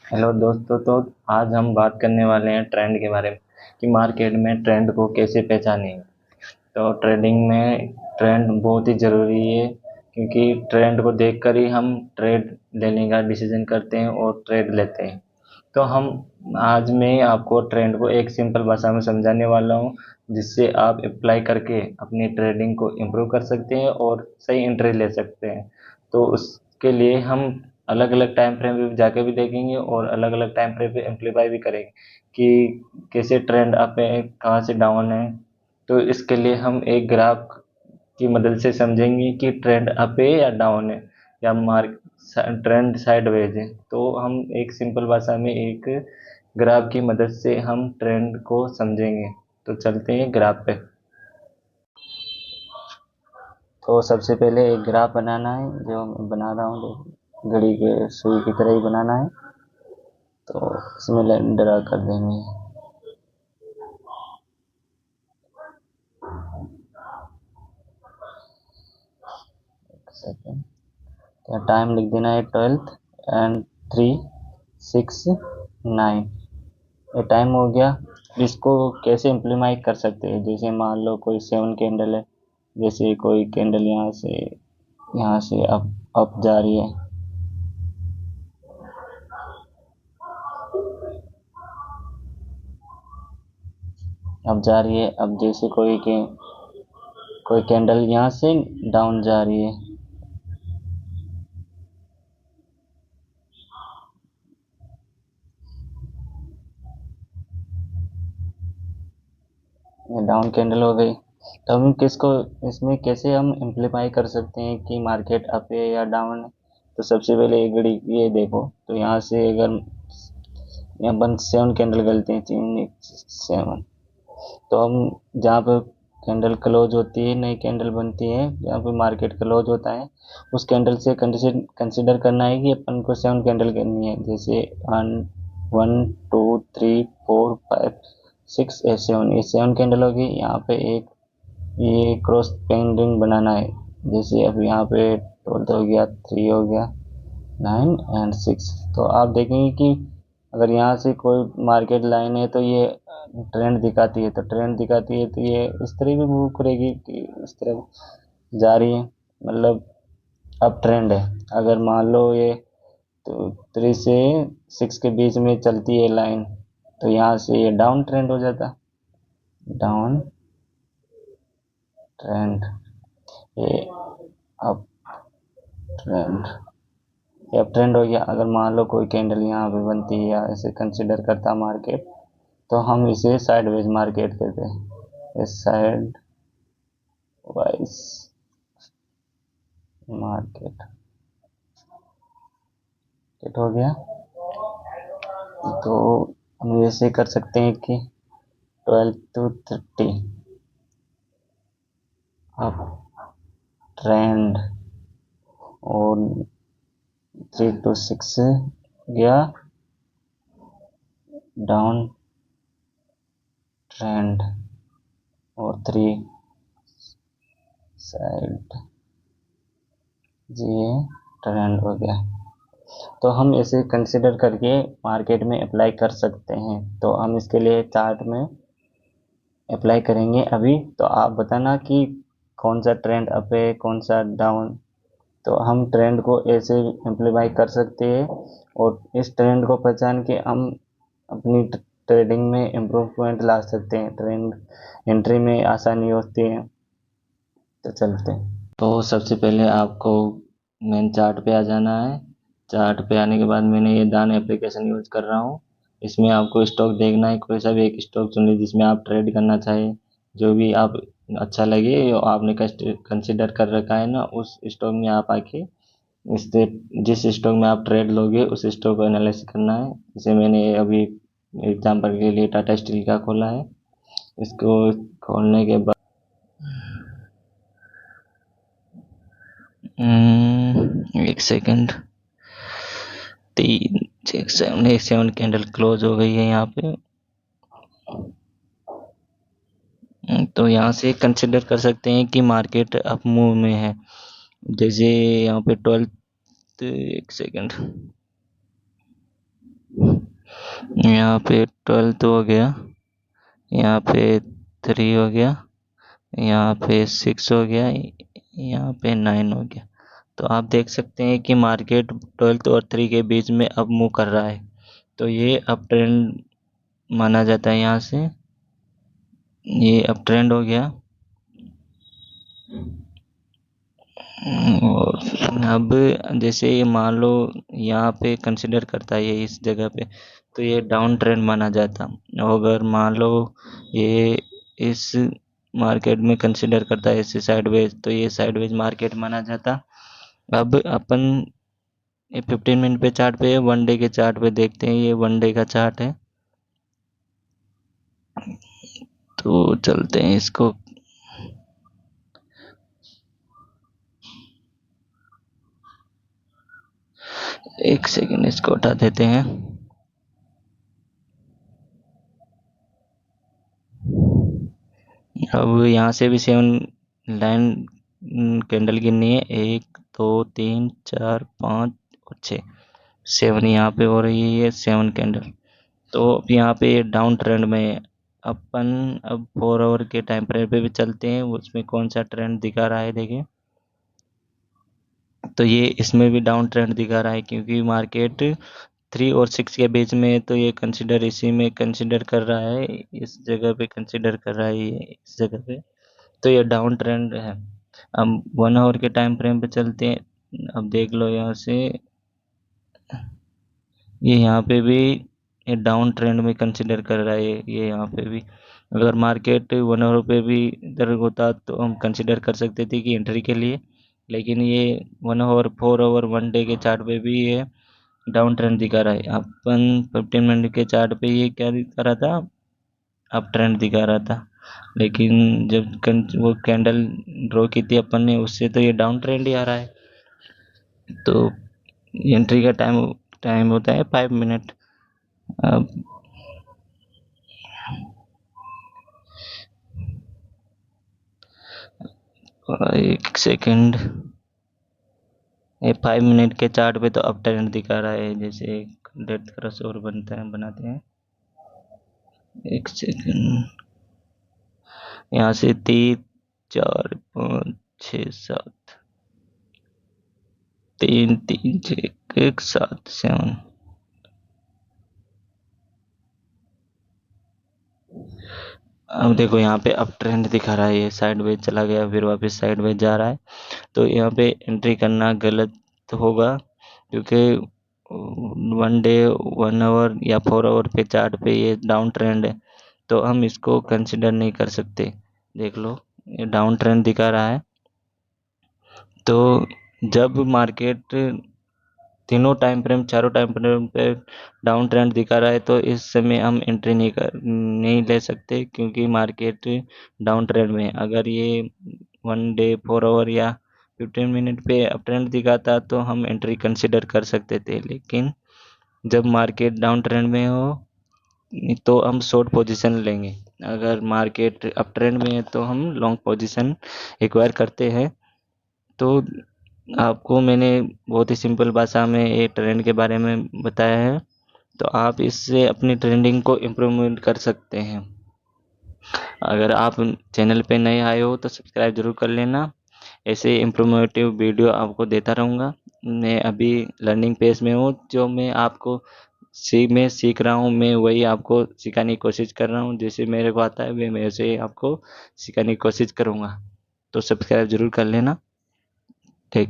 Hello दोस्तों। तो आज हम बात करने वाले हैं ट्रेंड के बारे में कि मार्केट में ट्रेंड को कैसे पहचानें। तो ट्रेडिंग में ट्रेंड बहुत ही ज़रूरी है, क्योंकि ट्रेंड को देखकर ही हम ट्रेड लेने का डिसीजन करते हैं और ट्रेड लेते हैं। तो हम आज मैं आपको ट्रेंड को एक सिंपल भाषा में समझाने वाला हूँ, जिससे आप अप्लाई करके अपनी ट्रेडिंग को इम्प्रूव कर सकते हैं और सही एंट्री ले सकते हैं। तो उसके लिए हम अलग अलग टाइम फ्रेम पे जाके भी देखेंगे और अलग अलग टाइम फ्रेम पे एम्प्लीफाई भी करेंगे कि कैसे ट्रेंड अप है, कहाँ से डाउन है। तो इसके लिए हम एक ग्राफ की मदद से समझेंगे कि ट्रेंड अप है या डाउन है, या मार्क ट्रेंड साइडवेज है। तो हम एक सिंपल भाषा में एक ग्राफ की मदद से हम ट्रेंड को समझेंगे। तो चलते हैं ग्राफ पे। तो सबसे पहले एक ग्राफ बनाना है, जो मैं बना रहा हूँ, देखो घड़ी के सुई की तरह ही बनाना है। तो इसमें लाइन ड्रा कर देंगे। सेकेंड, तो टाइम लिख देना है 12 एंड 3:06:09। ये टाइम हो गया। इसको कैसे इम्प्लीमेंट कर सकते हैं, जैसे मान लो कोई 7 कैंडल है, जैसे कोई कैंडल यहाँ से अप जा रही है, अब जा रही है। अब जैसे कोई कैंडल यहाँ से डाउन जा रही है, ये डाउन कैंडल हो गई। तो हम किसको इसमें कैसे हम इम्प्लीफाई कर सकते हैं कि मार्केट अप है या डाउन है। तो सबसे पहले एक घड़ी ये देखो, तो यहाँ से अगर यहाँ बन 7 कैंडल गलते हैं, 3:07। तो हम जहाँ पर कैंडल क्लोज होती है, नई कैंडल बनती है, जहाँ पे मार्केट क्लोज होता है, उस कैंडल से कंसिडर करना है कि अपन को 7 कैंडल करनी है। जैसे 1 2 3 4 5 6 7, ये 7 कैंडल होगी। यहाँ पे एक ये क्रॉस पेंडिंग बनाना है। जैसे अब यहाँ पे 12 हो गया, 3 हो गया, 9 एंड 6। तो आप देखेंगे कि अगर यहाँ से कोई मार्केट लाइन है तो ये ट्रेंड दिखाती है, तो ये इस तरह भी मूव करेगी कि इस तरह जा रही है, मतलब अब ट्रेंड है। अगर मान लो ये तो 3 से 6 के बीच में चलती है लाइन, तो यहाँ से ये डाउन ट्रेंड हो जाता, डाउन ट्रेंड, ये अप ट्रेंड, ये अप ट्रेंड हो गया। अगर मान लो कोई कैंडल यहाँ पे बनती है या ऐसे कंसिडर करता मार्केट, तो हम इसे साइडवेज मार्केट कहते हैं। साइड वाइज मार्केट हो गया। तो हम ऐसे कर सकते हैं कि 12 to 30 अप ट्रेंड, और 3 to 6 गया डाउन ट्रेंड, और 3 साइड जी ट्रेंड हो गया। तो हम इसे कंसिडर करके मार्केट में अप्लाई कर सकते हैं। तो हम इसके लिए चार्ट में अप्लाई करेंगे अभी। तो आप बताना कि कौन सा ट्रेंड अप है, कौन सा डाउन। तो हम ट्रेंड को ऐसे इम्प्लीमेंट कर सकते हैं, और इस ट्रेंड को पहचान के हम अपनी ट्रेडिंग में इम्प्रूवमेंट ला सकते हैं, ट्रेंड एंट्री में आसानी होती है। तो चलते हैं। तो सबसे पहले आपको मेन चार्ट पे आ जाना है। चार्ट पे आने के बाद मैंने ये दान एप्लीकेशन यूज कर रहा हूँ। इसमें आपको स्टॉक देखना है, कोई सा भी एक स्टॉक चुन लीजिए जिसमें आप ट्रेड करना चाहें। जो भी आप अच्छा लगे, आपने कंसिडर कर रखा है ना, उस स्टॉक में आप आके इससे जिस स्टॉक में आप ट्रेड लोगे उस स्टॉक को एनालिसिस करना है। जैसे मैंने अभी एग्जांपल के लिए टाटा स्टील का खोला है। इसको खोलने के बाद एक सेकंड, 3 6 7 कैंडल क्लोज हो गई है यहाँ पे। तो यहाँ से कंसिडर कर सकते हैं कि मार्केट अप मूव में है। जैसे यहाँ पे 12, एक सेकंड, यहाँ पे 12 हो गया, यहाँ पे 3 हो गया, यहाँ पे 6 हो गया, यहाँ पे 9 हो गया। तो आप देख सकते हैं कि मार्केट 12 और 3 के बीच में अब मूव कर रहा है, तो ये अप ट्रेंड माना जाता है। यहाँ से ये अप ट्रेंड हो गया। और अब जैसे ये मान लो यहाँ पे कंसिडर करता है ये इस जगह पे, तो ये डाउन ट्रेंड माना जाता। और अगर मान लो ये इस मार्केट में कंसिडर करता है इसे साइडवेज, तो ये साइडवेज मार्केट माना जाता। अब अपन ये 15 मिनट पे चार्ट पे, 1 डे के चार्ट पे देखते हैं। ये 1 डे का चार्ट है, तो चलते हैं इसको। एक सेकंड इसको हटा देते हैं। अब यहाँ से भी 7 लाइन कैंडल गिननी है। 1 2 3 4 5 और 6, 7 यहाँ पे हो रही है, 7 कैंडल। तो अब यहाँ पे डाउन ट्रेंड में है। अपन अब 4 आवर के टाइम फ्रेम पे भी चलते हैं, उसमें कौन सा ट्रेंड दिखा रहा है देखें। तो ये इसमें भी डाउन ट्रेंड दिखा रहा है, क्योंकि मार्केट 3 और 6 के बीच में है, तो ये कंसिडर इसी में कंसिडर कर रहा है, इस जगह पे कंसिडर कर रहा है, ये इस जगह पे। तो ये डाउन ट्रेंड है। अब 1 आवर के टाइम फ्रेम पे चलते हैं। अब देख लो यहाँ से, ये यहाँ पे भी ये डाउन ट्रेंड में कंसिडर कर रहा है। ये यहाँ पे भी अगर मार्केट 1 आवर पे भी इधर होता तो हम कंसिडर कर सकते थे कि एंट्री के लिए, लेकिन ये 1 आवर 4 आवर 1 डे के चार्ट पे भी ये डाउन ट्रेंड दिखा रहा है। अपन 15 मिनट के चार्ट पे ये क्या दिखा रहा था, अप ट्रेंड दिखा रहा था। लेकिन जब वो कैंडल ड्रॉ की थी अपन ने, उससे तो ये डाउन ट्रेंड ही आ रहा है। तो एंट्री का टाइम टाइम होता है 5 मिनट। अब एक सेकंड, ये 5 मिनट के चार्ट पे तो अप ट्रेंड दिखा रहा है। जैसे डेथ क्रॉस और बनता है, बनाते हैं। एक सेकंड, यहाँ से 3 4 5 6 7, 3 3 6 1 7 7। अब देखो यहाँ पे अप ट्रेंड दिखा रहा है, ये साइडवेज चला गया, फिर वापस साइडवेज जा रहा है। तो यहाँ पे एंट्री करना गलत होगा, क्योंकि 1 डे 1 आवर या 4 आवर पे चार्ट पे ये डाउन ट्रेंड है, तो हम इसको कंसिडर नहीं कर सकते। देख लो ये डाउन ट्रेंड दिखा रहा है। तो जब मार्केट तीनों टाइम फ्रेम, चारों टाइम फ्रेम पे डाउन ट्रेंड दिखा रहा है, तो इस समय हम एंट्री नहीं ले सकते, क्योंकि मार्केट डाउन ट्रेंड में है। अगर ये 1 डे 4 आवर या 15 मिनट पे अप ट्रेंड दिखाता तो हम एंट्री कंसिडर कर सकते थे, लेकिन जब मार्केट डाउन ट्रेंड में हो तो हम शॉर्ट पोजीशन लेंगे। अगर मार्केट अप ट्रेंड में है तो हम लॉन्ग पोजीशन एक्वायर करते हैं। तो आपको मैंने बहुत ही सिंपल भाषा में ये ट्रेंड के बारे में बताया है, तो आप इससे अपनी ट्रेंडिंग को इम्प्रूवमेंट कर सकते हैं। अगर आप चैनल पे नए आए हो तो सब्सक्राइब जरूर कर लेना। ऐसे इम्प्रूवमेटिव वीडियो आपको देता रहूँगा। मैं अभी लर्निंग पेज में हूँ, जो मैं सीख रहा हूँ, मैं वही आपको सिखाने की कोशिश कर रहा हूँ। जैसे मेरे को आता है मैं वैसे आपको सिखाने की कोशिश करूँगा। तो सब्सक्राइब जरूर कर लेना। ठीक।